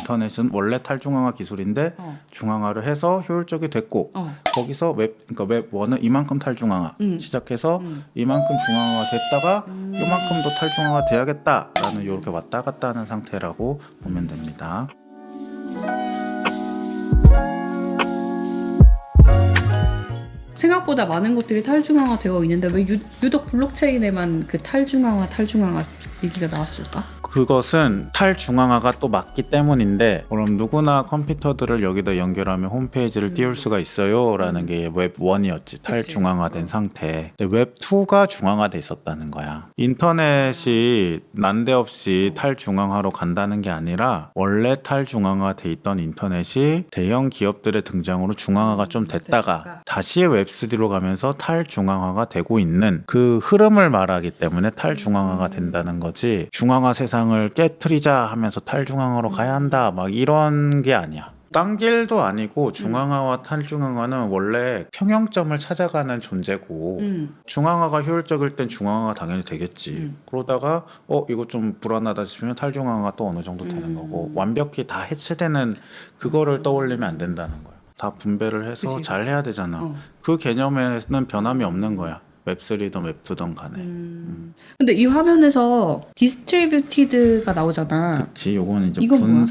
인터넷은 원래 탈중앙화 기술인데 중앙화를 해서 효율적이 됐고 거기서 그러니까 웹 1은 이만큼 탈중앙화 시작해서 이만큼 중앙화가 됐다가 이만큼도 탈중앙화 돼야겠다라는 이렇게 왔다 갔다 하는 상태라고 보면 됩니다. 생각보다 많은 것들이 탈중앙화 되어 있는데 왜 유독 블록체인에만 그 탈중앙화 얘기가 나왔을까? 그것은 탈중앙화가 또 맞기 때문인데, 그럼 누구나 컴퓨터들을 여기다 연결하면 홈페이지를 띄울 수가 있어요 라는 게 웹 1이었지. 탈중앙화된 상태. 근데 웹 2가 중앙화돼 있었다는 거야. 인터넷이 난데없이 탈중앙화로 간다는 게 아니라 원래 탈중앙화돼 있던 인터넷이 대형 기업들의 등장으로 중앙화가 좀 됐다가 다시 웹 3로 가면서 탈중앙화가 되고 있는 그 흐름을 말하기 때문에 탈중앙화가 된다는 거지, 중앙화 세상을 깨트리자 하면서 탈중앙화로 가야 한다 막 이런 게 아니야. 딴 길도 아니고 중앙화와 탈중앙화는 원래 평형점을 찾아가는 존재고 중앙화가 효율적일 땐 중앙화가 당연히 되겠지. 그러다가 이거 좀 불안하다 싶으면 탈중앙화가 또 어느 정도 되는 거고, 완벽히 다 해체되는 그거를 떠올리면 안 된다는 거야. 다 분배를 해서 잘 해야 되잖아. 그 개념에는 변함이 없는 거야. 웹3든 웹2든 간에. 근데 이 화면에서 디스트리뷰티드가 나오잖아. 그치, 요거는 이제 이건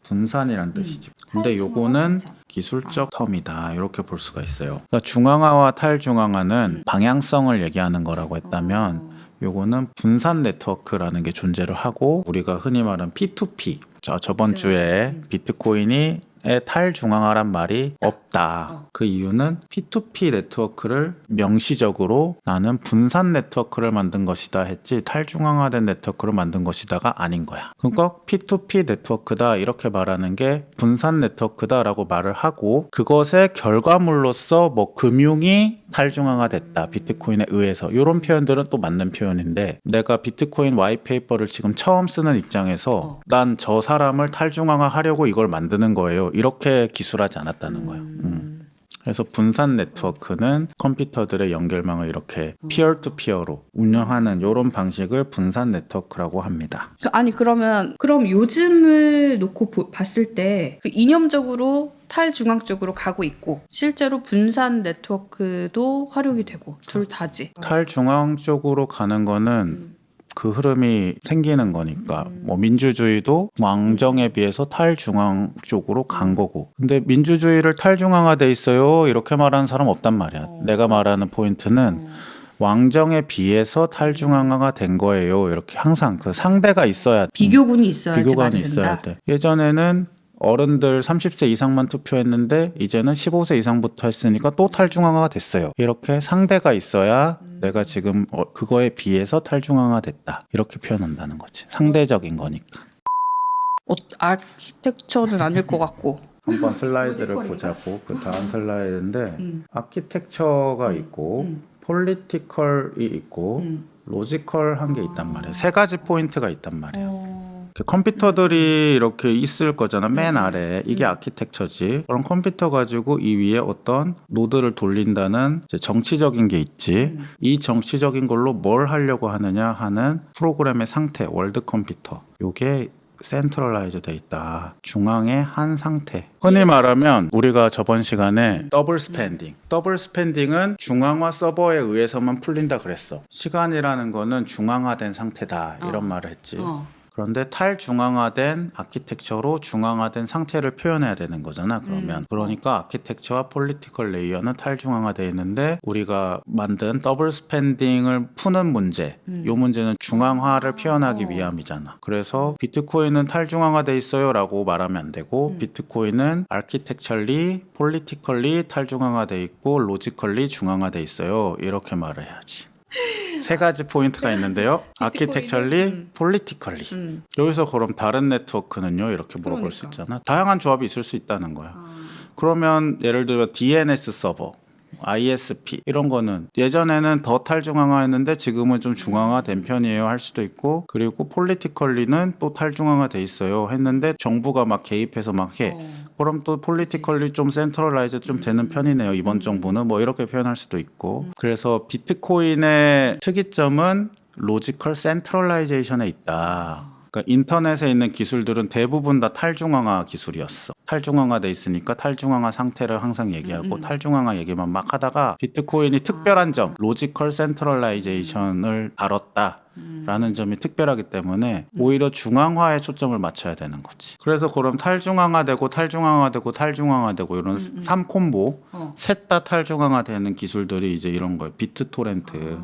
분산이란 뜻이지. 근데 요거는 기술적 텀이다 이렇게 볼 수가 있어요. 그러니까 중앙화와 탈중앙화는 방향성을 얘기하는 거라고 했다면, 요거는 분산 네트워크라는 게 존재를 하고, 우리가 흔히 말하는 P2P, 저번 주에 비트코인이 탈중앙화란 말이 없다. 그 이유는 P2P 네트워크를 명시적으로 나는 분산 네트워크를 만든 것이다 했지 탈중앙화된 네트워크를 만든 것이다가 아닌 거야. 그러니까 P2P 네트워크다 이렇게 말하는 게 분산 네트워크다 라고 말을 하고, 그것의 결과물로서 뭐 금융이 탈중앙화됐다 비트코인에 의해서, 이런 표현들은 또 맞는 표현인데, 내가 비트코인 와이페이퍼를 지금 처음 쓰는 입장에서 난 저 사람을 탈중앙화 하려고 이걸 만드는 거예요 이렇게 기술하지 않았다는 거예요. 그래서 분산 네트워크는 컴퓨터들의 연결망을 이렇게 피어 투 피어로 운영하는 이런 방식을 분산 네트워크라고 합니다. 그럼 요즘을 놓고 봤을 때 그 이념적으로 탈중앙 쪽으로 가고 있고 실제로 분산 네트워크도 활용이 되고 둘 다지. 탈중앙 쪽으로 가는 거는 그 흐름이 생기는 거니까, 뭐 민주주의도 왕정에 비해서 탈중앙 쪽으로 간 거고, 근데 민주주의를 탈중앙화돼 있어요 이렇게 말하는 사람 없단 말이야. 내가 말하는 포인트는 왕정에 비해서 탈중앙화가 된 거예요 이렇게 항상 그 상대가 있어야, 비교군이 있어야지 비교관이 말이 있어야 된다. 돼. 예전에는 어른들 30세 이상만 투표했는데 이제는 15세 이상부터 했으니까 또 탈중앙화가 됐어요. 이렇게 상대가 있어야 내가 지금 그거에 비해서 탈중앙화 됐다 이렇게 표현한다는 거지. 상대적인 거니까. 아키텍처는 아닐 것 같고. 한번 슬라이드를 보자고. 그 다음 슬라이드인데 아키텍처가 있고 폴리티컬이 있고 로지컬한 게 있단 말이에요. 세 가지 포인트가 있단 말이에요. 컴퓨터들이 이렇게 있을 거잖아. 맨 아래에 이게 아키텍처지. 그럼 컴퓨터 가지고 이 위에 어떤 노드를 돌린다는 이제 정치적인 게 있지. 이 정치적인 걸로 뭘 하려고 하느냐 하는 프로그램의 상태, 월드 컴퓨터, 요게 센트럴라이즈 돼 있다. 중앙의 한 상태. 흔히 말하면 우리가 저번 시간에 더블 스펜딩은 중앙화 서버에 의해서만 풀린다 그랬어. 시간이라는 거는 중앙화된 상태다 이런 말을 했지. 그런데 탈중앙화된 아키텍처로 중앙화된 상태를 표현해야 되는 거잖아. 그러니까 아키텍처와 폴리티컬 레이어는 탈중앙화되어 있는데, 우리가 만든 더블 스펜딩을 푸는 문제, 이 문제는 중앙화를 표현하기 위함이잖아. 그래서 비트코인은 탈중앙화돼 있어요 라고 말하면 안 되고, 비트코인은 아키텍처리, 폴리티컬리 탈중앙화돼 있고 로지컬리 중앙화돼 있어요 이렇게 말을 해야지. 세 가지 포인트가 있는데요. 아키텍처리, 폴리티컬리. 여기서 그럼 다른 네트워크는요? 이렇게 물어볼 수 있잖아. 다양한 조합이 있을 수 있다는 거야. 그러면 예를 들어 DNS 서버, ISP 이런 거는 예전에는 더 탈중앙화했는데 지금은 좀 중앙화된 편이에요 할 수도 있고, 그리고 폴리티컬리는 또 탈중앙화돼 있어요 했는데 정부가 막 개입해서 막 해. 그럼 또 폴리티컬리 좀 센트럴라이즈 좀 되는 편이네요 이번 정부는, 뭐 이렇게 표현할 수도 있고. 그래서 비트코인의 특이점은 로지컬 센트럴라이제이션에 있다. 그러니까 인터넷에 있는 기술들은 대부분 다 탈중앙화 기술이었어. 탈중앙화돼 있으니까 탈중앙화 상태를 항상 얘기하고 탈중앙화 얘기만 막 하다가 비트코인이 특별한 점, 로지컬 센트럴라이제이션을 다뤘다. 라는 점이 특별하기 때문에 오히려 중앙화에 초점을 맞춰야 되는 거지. 그래서 그럼 탈중앙화되고 탈중앙화되고 탈중앙화되고 이런 3콤보 셋 다 탈중앙화되는 기술들이 이제 이런 거예요. 비트토렌트.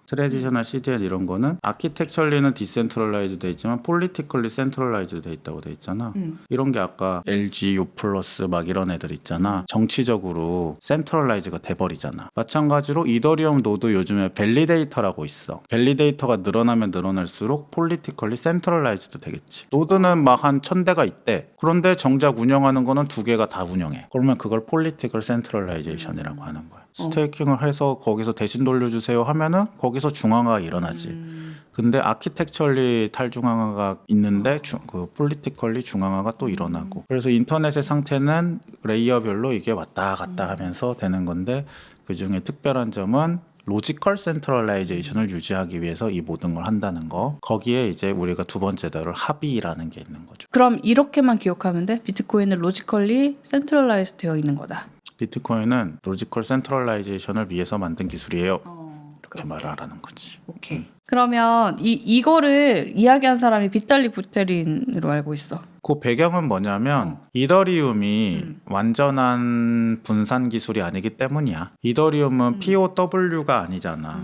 트레디셔널 CDN 이런 거는 아키텍처리는 디센트럴라이즈 돼 있지만 폴리티컬리 센트럴라이즈 돼 있다고 돼 있잖아. 이런 게 아까 LG, U 플러스 막 이런 애들 있잖아. 정치적으로 센트럴라이즈가 돼버리잖아. 마찬가지로 이더리움 노드 요즘에 밸리데이터라고 있어. 밸리데이터가 늘어나면 늘어날수록 폴리티컬리 센트럴라이즈도 되겠지. 노드는 막 한 1000대가 있대. 그런데 정작 운영하는 거는 2개가 다 운영해. 그러면 그걸 폴리티컬 센트럴라이제이션이라고 하는 거야. 스테이킹을 해서 거기서 대신 돌려주세요 하면은 거기서 중앙화가 일어나지. 근데 아키텍처리 탈중앙화가 있는데 그 폴리티컬리 중앙화가 또 일어나고. 그래서 인터넷의 상태는 레이어별로 이게 왔다 갔다 하면서 되는 건데 그중에 특별한 점은 로지컬 센트럴라이제이션을 유지하기 위해서 이 모든 걸 한다는 거. 거기에 이제 우리가 두 번째 다룰 합의라는 게 있는 거죠. 그럼 이렇게만 기억하면 돼? 비트코인은 로지컬리 센트럴라이즈 되어 있는 거다. 비트코인은 로지컬 센트럴라이제이션을 위해서 만든 기술이에요. 이렇게 그렇게. 말을 하라는 거지. 오케이. 그러면 이거를 이야기한 사람이 비탈릭 부테린으로 알고 있어. 그 배경은 뭐냐면 이더리움이 완전한 분산 기술이 아니기 때문이야. 이더리움은 POW가 아니잖아.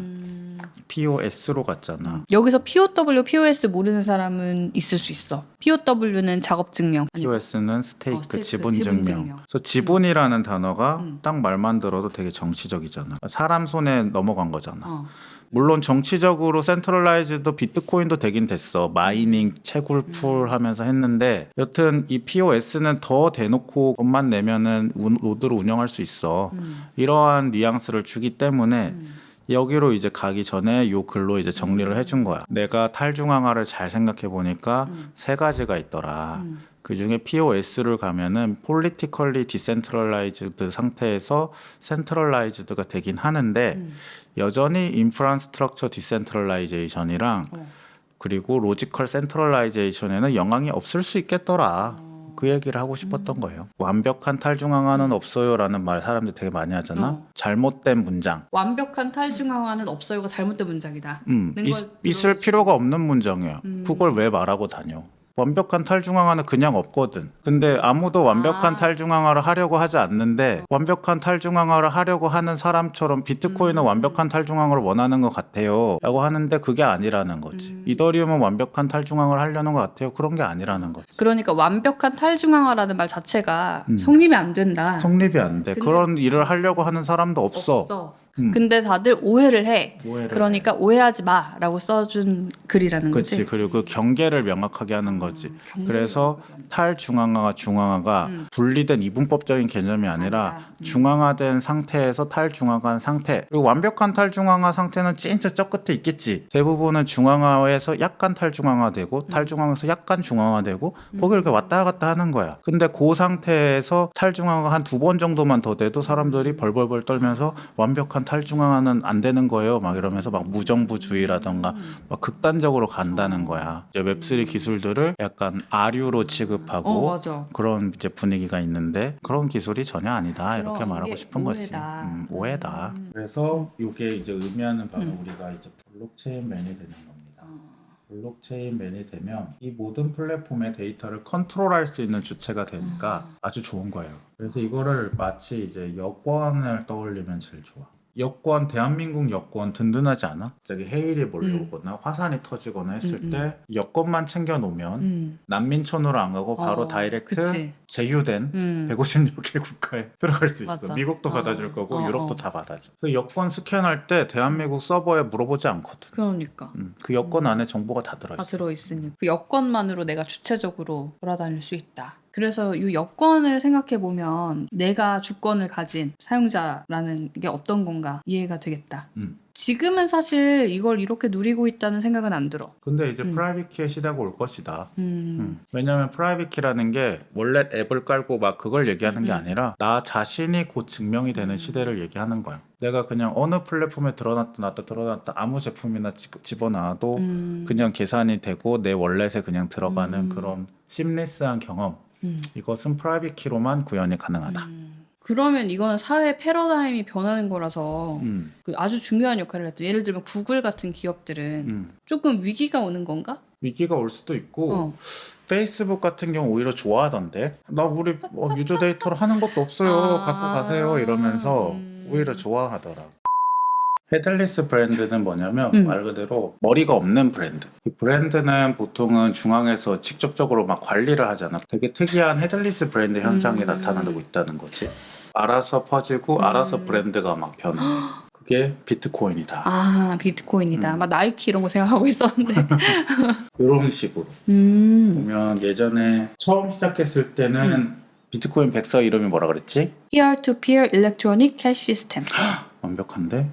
POS로 갔잖아. 여기서 POW, POS 모르는 사람은 있을 수 있어. POW는 작업 증명. POS는 스테이크, 스테이크, 지분 지분 증명. 증명. 그래서 지분이라는 단어가 딱 말만 들어도 되게 정치적이잖아. 사람 손에 넘어간 거잖아. 물론 정치적으로 센트럴라이즈도 비트코인도 되긴 됐어. 마이닝, 채굴풀 하면서 했는데 여튼 이 POS는 더 대놓고 돈만 내면은 노드로 운영할 수 있어. 이러한 뉘앙스를 주기 때문에 여기로 이제 가기 전에 요 글로 이제 정리를 해준 거야. 내가 탈중앙화를 잘 생각해 보니까 세 가지가 있더라. 그 중에 POS를 가면은 politically decentralized 상태에서 centralized가 되긴 하는데 여전히 infrastructure decentralization이랑 그리고 logical centralization에는 영향이 없을 수 있겠더라. 그 얘기를 하고 싶었던 거예요. 완벽한 탈중앙화는 없어요라는 말 사람들이 되게 많이 하잖아. 잘못된 문장. 완벽한 탈중앙화는 없어요가 잘못된 문장이다. 있을 필요가 없는 문장이야. 그걸 왜 말하고 다녀? 완벽한 탈중앙화는 그냥 없거든. 근데 아무도 완벽한 탈중앙화를 하려고 하지 않는데 완벽한 탈중앙화를 하려고 하는 사람처럼 비트코인은 완벽한 탈중앙화를 원하는 것 같아요 라고 하는데 그게 아니라는 거지. 이더리움은 완벽한 탈중앙화를 하려는 것 같아요. 그런 게 아니라는 거지. 그러니까 완벽한 탈중앙화라는 말 자체가 성립이 안 된다. 성립이 안 돼. 그런 일을 하려고 하는 사람도 없어. 근데 다들 오해를 해. 오해를 그러니까 오해하지 마라고 써준 글이라는 거지. 그렇지. 그리고 그 경계를 명확하게 하는 거지. 그래서 탈중앙화와 중앙화가 분리된 이분법적인 개념이 아니라 중앙화된 상태에서 탈중앙화한 상태. 그리고 완벽한 탈중앙화 상태는 진짜 저 끝에 있겠지. 대부분은 중앙화에서 약간 탈중앙화되고 탈중앙화에서 약간 중앙화되고 거기를 이렇게 왔다 갔다 하는 거야. 근데 그 상태에서 탈중앙화가 한 2번 정도만 더 돼도 사람들이 벌벌벌 떨면서 완벽한 탈중앙화는 안 되는 거예요. 막 이러면서 막 무정부주의라던가 막 극단적으로 간다는 거야. 이제 웹3 기술들을 약간 아류로 취급하고 맞아. 그런 이제 분위기가 있는데 그런 기술이 전혀 아니다. 이렇게 그럼 말하고 이게 싶은 거지. 오해다. 오해다. 그래서 이게 이제 의미하는 바가 우리가 이제 블록체인맨이 되는 겁니다. 블록체인맨이 되면 이 모든 플랫폼의 데이터를 컨트롤할 수 있는 주체가 되니까 아주 좋은 거예요. 그래서 이거를 마치 이제 여권을 떠올리면 제일 좋아. 여권, 대한민국 여권 든든하지 않아? 갑자기 해일이 몰려오거나 화산이 터지거나 했을 때 여권만 챙겨놓으면 난민촌으로 안 가고 바로 다이렉트 그치. 제휴된 156개 국가에 들어갈 수 있어. 맞아. 미국도 받아줄 거고 유럽도 다 받아줘. 그 여권 스캔할 때 대한민국 서버에 물어보지 않거든. 그러니까 그 여권 안에 정보가 다 들어있어. 다 들어있으니 그 여권만으로 내가 주체적으로 돌아다닐 수 있다. 그래서 이 여건을 생각해 보면 내가 주권을 가진 사용자라는 게 어떤 건가 이해가 되겠다. 지금은 사실 이걸 이렇게 누리고 있다는 생각은 안 들어. 근데 이제 프라이빗 키의 시대가 올 것이다. 왜냐면 프라이빗 키라는 게 원래 앱을 깔고 막 그걸 얘기하는 게 아니라 나 자신이 곧 증명이 되는 시대를 얘기하는 거야. 내가 그냥 어느 플랫폼에 드러났다 아무 제품이나 집어넣어도 그냥 계산이 되고 내 월렛에 그냥 들어가는 그런 심리스한 경험. 이것은 프라이빗 키로만 구현이 가능하다. 그러면 이거는 사회 패러다임이 변하는 거라서 그 아주 중요한 역할을 했던, 예를 들면 구글 같은 기업들은 조금 위기가 오는 건가? 위기가 올 수도 있고 페이스북 같은 경우 오히려 좋아하던데 나 우리 유저 데이터로 하는 것도 없어요. 갖고 가세요 이러면서 오히려 좋아하더라. 헤들리스 브랜드는 뭐냐면 말 그대로 머리가 없는 브랜드. 이 브랜드는 보통은 중앙에서 직접적으로 막 관리를 하잖아. 되게 특이한 헤들리스 브랜드 현상이 나타나고 있다는 거지. 알아서 퍼지고 알아서 브랜드가 막 변해. 그게 비트코인이다. 아, 비트코인이다. 막 나이키 이런 거 생각하고 있었는데. 이런 식으로 보면 예전에 처음 시작했을 때는 비트코인 백서 이름이 뭐라 그랬지? Peer-to-peer Electronic Cash System. 완벽한데?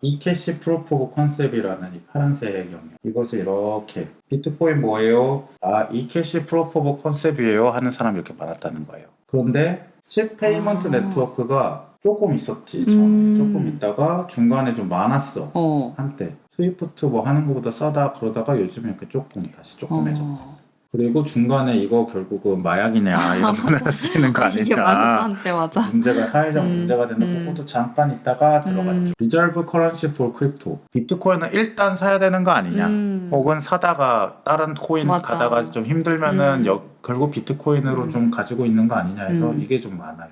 eCash Proof of Concept이라는 이 파란색 영역. 이것을 이렇게 비트코인 뭐예요? 아, eCash Proof of Concept이에요 하는 사람이 이렇게 많았다는 거예요. 그런데 칩 페이먼트 네트워크가 조금 있었지. 처음에 조금 있다가 중간에 좀 많았어. 한때 스위프트 뭐 하는 것보다 싸다 그러다가 요즘에 이렇게 조금 다시 조금해졌다. 그리고 중간에 이거 결국은 마약이냐 이런 거에서 쓰이는 거 아니냐. 이게 많았어 한때. 맞아. 문제가 사회적 문제가 되는 그것도 잠깐 있다가 들어갔죠. 리저브 커런시 폴 크립토. 비트코인은 일단 사야 되는 거 아니냐. 혹은 사다가 다른 코인 맞아. 가다가 좀 힘들면은 결국 비트코인으로 좀 가지고 있는 거 아니냐 해서 이게 좀 많아요.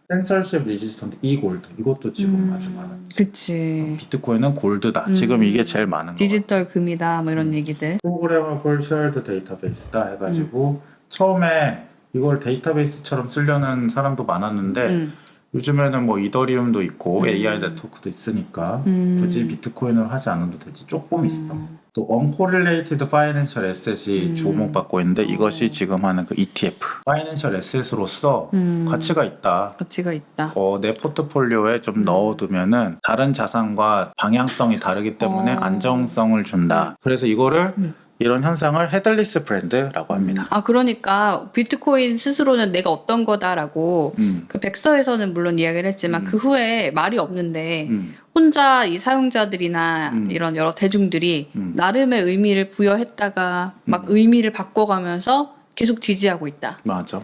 센서십 리지스턴트 골드 이것도 지금 아주 많아요. 그치. 비트코인은 골드다. 지금 이게 제일 많은 거. 디지털 금이다 뭐 이런 얘기들. 프로그래머블 쉐어드 데이터베이스다 해가지고 처음에 이걸 데이터베이스처럼 쓰려는 사람도 많았는데 요즘에는 뭐 이더리움도 있고 AI 네트워크도 있으니까 굳이 비트코인을 하지 않아도 되지. 조금 있어. 또 uncorrelated financial asset이 주목받고 있는데 이것이 지금 하는 그 ETF financial asset으로서 가치가 있다. 가치가 있다. 내 포트폴리오에 좀 넣어두면은 다른 자산과 방향성이 다르기 때문에 안정성을 준다. 그래서 이거를 이런 현상을 헤들리스 브랜드라고 합니다. 아, 그러니까 비트코인 스스로는 내가 어떤 거다라고 그 백서에서는 물론 이야기를 했지만 그 후에 말이 없는데 혼자 이 사용자들이나 이런 여러 대중들이 나름의 의미를 부여했다가 막 의미를 바꿔가면서 계속 지지하고 있다. 맞아.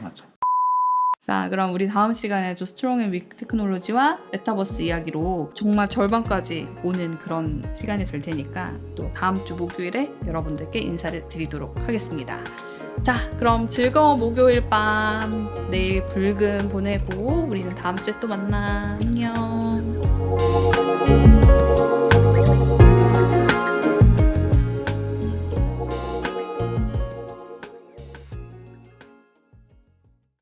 자, 그럼 우리 다음 시간에도 스트롱 앤 윅 테크놀로지와 메타버스 이야기로 정말 절반까지 오는 그런 시간이 될 테니까 또 다음 주 목요일에 여러분들께 인사를 드리도록 하겠습니다. 자, 그럼 즐거운 목요일 밤, 내일 붉은 보내고 우리는 다음 주에 또 만나. 안녕.